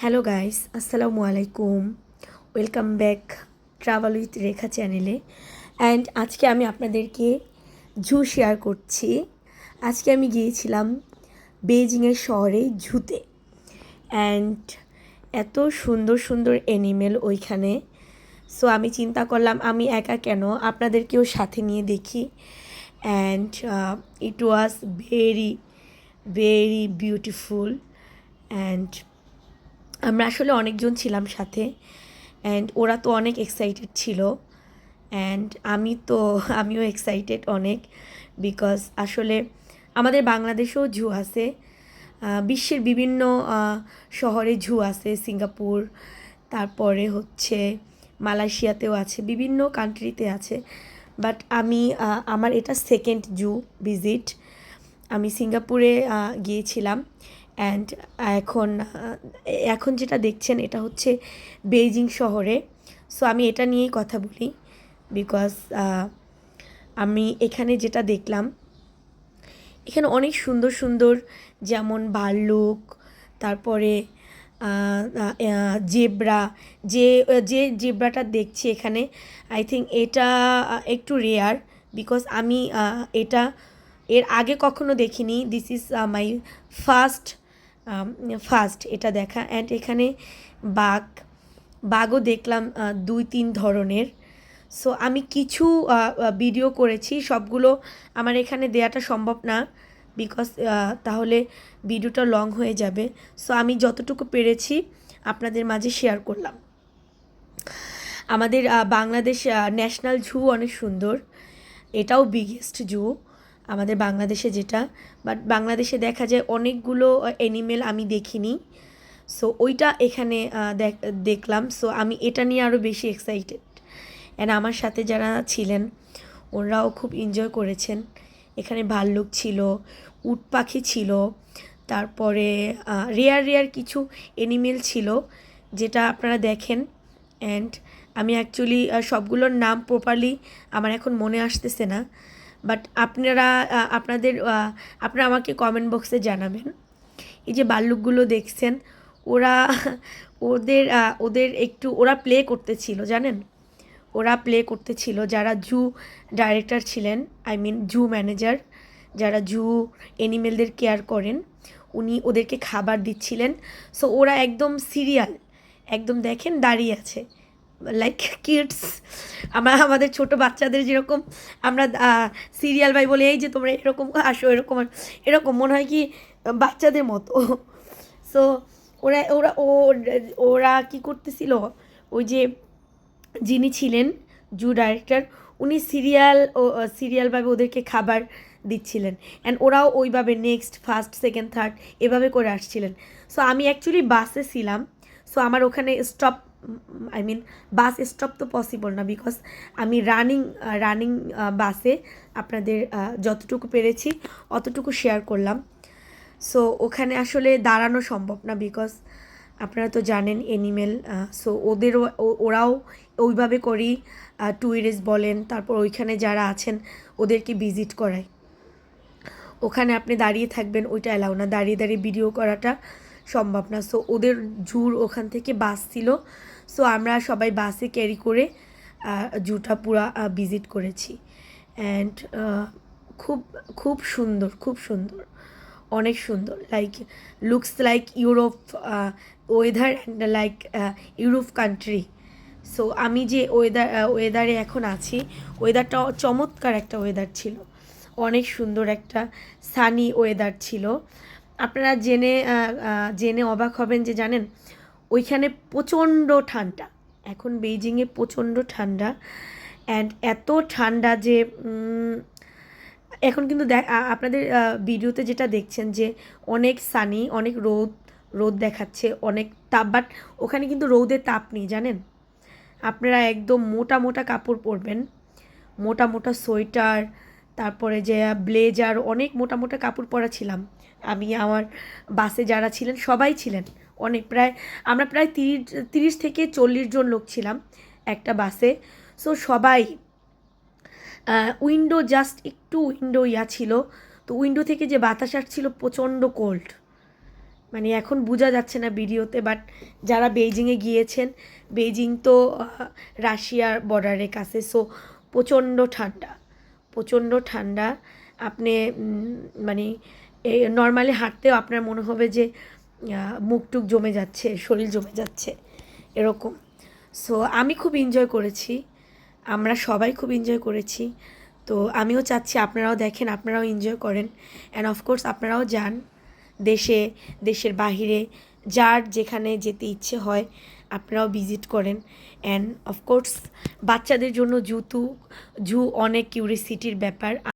Hello guys, আসসালামু আলাইকুম। Welcome back travel with রেখা চ্যানেলে। অ্যান্ড আজকে আমি আপনাদেরকে জু শেয়ার করছি। আজকে আমি গিয়েছিলাম বেইজিংয়ের শহরে জুতে। অ্যান্ড এত সুন্দর সুন্দর অ্যানিমেল ওইখানে। সো আমি চিন্তা করলাম আমি একা কেন, আপনাদেরকেও সাথে নিয়ে দেখি। And it was very very beautiful. And আমরা আসলে অনেকজন ছিলাম সাথে। অ্যান্ড ওরা তো অনেক এক্সাইটেড ছিল। অ্যান্ড আমিও এক্সাইটেড অনেক, বিকজ আসলে আমাদের বাংলাদেশেও জু আছে। বিশ্বের বিভিন্ন শহরে জু আছে, সিঙ্গাপুর, তারপরে হচ্ছে মালয়েশিয়াতেও আছে, বিভিন্ন কান্ট্রিতে আছে। বাট আমার এটা সেকেন্ড জু ভিজিট। আমি সিঙ্গাপুরে গিয়েছিলাম। অ্যান্ড এখন এখন যেটা দেখছেন এটা হচ্ছে বেইজিং শহরে। সো আমি এটা নিয়েই কথা বলি, বিকজ আমি এখানে যেটা দেখলাম, এখানে অনেক সুন্দর সুন্দর, যেমন ভাল্লুক, তারপরে জেব্রা। যে যে জেব্রাটা দেখছি এখানে, আই থিঙ্ক এটা একটু রেয়ার, বিকজ আমি এটা এর আগে কখনো দেখিনি। This is my first first এটা দেখা। অ্যান্ড এখানে বাঘও দেখলাম 2-3 ধরনের। সো আমি কিছু ভিডিও করেছি, সবগুলো আমার এখানে দেওয়াটা সম্ভব না, বিকজ তাহলে ভিডিওটা লং হয়ে যাবে। সো আমি যতটুকু পেরেছি আপনাদের মাঝে শেয়ার করলাম। আমাদের বাংলাদেশ ন্যাশনাল জু অনেক সুন্দর, এটাও বিগেস্ট জু আমাদের বাংলাদেশে যেটা। বাট বাংলাদেশে দেখা যায় অনেকগুলো অ্যানিমেল আমি দেখিনি। সো ওইটা এখানে দেখলাম। সো আমি এটা নিয়ে আরও বেশি এক্সাইটেড। অ্যান্ড আমার সাথে যারা ছিলেন ওরাও খুব এনজয় করেছেন। এখানে ভাল্লুক ছিল, উট পাখি ছিল, তারপরে রেয়ার রেয়ার কিছু অ্যানিমেল ছিল যেটা আপনারা দেখেন। অ্যান্ড আমি অ্যাকচুয়ালি সবগুলোর নাম প্রপারলি আমার এখন মনে আসতেছে না। বাট আপনারা আমাকে কমেন্ট বক্সে জানাবেন। এই যে ভাল্লুকগুলো দেখছেন, ওরা ওদের ওদের একটু ওরা প্লে করতেছিল, জানেন, ওরা প্লে করতেছিল। যারা জু ডাইরেক্টর ছিলেন, আই মিন জু ম্যানেজার, যারা জু অ্যানিমেলদের কেয়ার করেন, উনি ওদেরকে খাবার দিচ্ছিলেন। সো ওরা একদম সিরিয়াল, একদম দেখেন দাঁড়িয়ে আছে, লাইক কিডস। আমাদের ছোট বাচ্চাদের যেরকম আমরা সিরিয়াল বাই বলে, এই যে তোমরা এরকম আসো, এরকম এরকম মনে হয় কি বাচ্চাদের মতো। সো ওরা ওরা ওরা কী করতেছিল, ওই যে যিনি ছিলেন জু ডাইরেক্টর, উনি সিরিয়ালভাবে ওদেরকে খাবার দিচ্ছিলেন। অ্যান্ড ওরাও ওইভাবে নেক্সট, ফার্স্ট, সেকেন্ড, থার্ড এভাবে করে আসছিলেন। সো আমি অ্যাকচুয়ালি বাসে ছিলাম। সো আমার ওখানে stop, I mean bus stop তো পসিবল না, বিকজ আমি রানিং বাসে আপনাদের যতটুকু পেরেছি অতটুকু শেয়ার করলাম। সো ওখানে আসলে দাঁড়ানো সম্ভব না, বিকজ আপনারা তো জানেন অ্যানিমেল। সো ওরাও ওইভাবে করেই ট্যুরিস্ট বলেন, তারপর ওইখানে যারা আছেন ওদেরকে ভিজিট করায়। ওখানে আপনি দাঁড়িয়ে থাকবেন ওইটা অ্যালাউ না, দাঁড়িয়ে দাঁড়িয়ে ভিডিও করাটা সম্ভব না। সো ওদের জুর ওখান থেকে বাস ছিল। সো আমরা সবাই বাসে ক্যারি করে জুটা পুরা ভিজিট করেছি। অ্যান্ড খুব খুব সুন্দর, খুব সুন্দর, অনেক সুন্দর, like looks like Europe weather and like Europe country. So আমি যে ওয়েদারে এখন আছি, ওয়েদারটাও চমৎকার একটা ওয়েদার ছিল, অনেক সুন্দর একটা সানি ওয়েদার ছিল। আপনারা জেনে অবাক হবেন যে জানেন ওইখানে প্রচণ্ড ঠান্ডা, এখন বেইজিংয়ে প্রচণ্ড ঠান্ডা। অ্যান্ড এত ঠান্ডা যে এখন কিন্তু আপনাদের ভিডিওতে যেটা দেখছেন যে অনেক সানি, অনেক রোদ দেখাচ্ছে, অনেক তাপ। বাট ওখানে কিন্তু রোদের তাপ নেই, জানেন। আপনারা একদম মোটা মোটা কাপড় পরবেন, মোটা মোটা সোয়েটার, তারপরে যে ব্লেজার, অনেক মোটা মোটা কাপড় পরা ছিলাম আমি। আমার বাসে যারা ছিলেন সবাই ছিলেন অনেক, আমরা প্রায় 30 থেকে 40 জন লোক ছিলাম একটা বাসে। সো সবাই উইন্ডো জাস্ট একটু উইন্ডো ছিল, তো উইন্ডো থেকে যে বাতাস আসছিল প্রচণ্ড কোল্ড। মানে এখন বোঝা যাচ্ছে না ভিডিওতে, বাট যারা বেইজিংয়ে গিয়েছেন, বেইজিং তো রাশিয়ার বর্ডারের কাছে, সো প্রচণ্ড ঠান্ডা, প্রচণ্ড ঠান্ডা। আপনি মানে নর্মালি হাঁটতেও আপনার মনে হবে যে মুখ টুক জমে যাচ্ছে, শরীর জমে যাচ্ছে এরকম। সো আমি খুব এনজয় করেছি, আমরা সবাই খুব এনজয় করেছি। তো আমিও চাচ্ছি আপনারাও দেখেন, আপনারাও এনজয় করেন, অ্যান্ড অফকোর্স আপনারাও যান দেশে, দেশের বাহিরে, যার যেখানে যেতে ইচ্ছে হয় আপনারাও ভিজিট করেন। অ্যান্ড অফকোর্স বাচ্চাদের জন্য জু অনেক কিউরিসিটির ব্যাপার।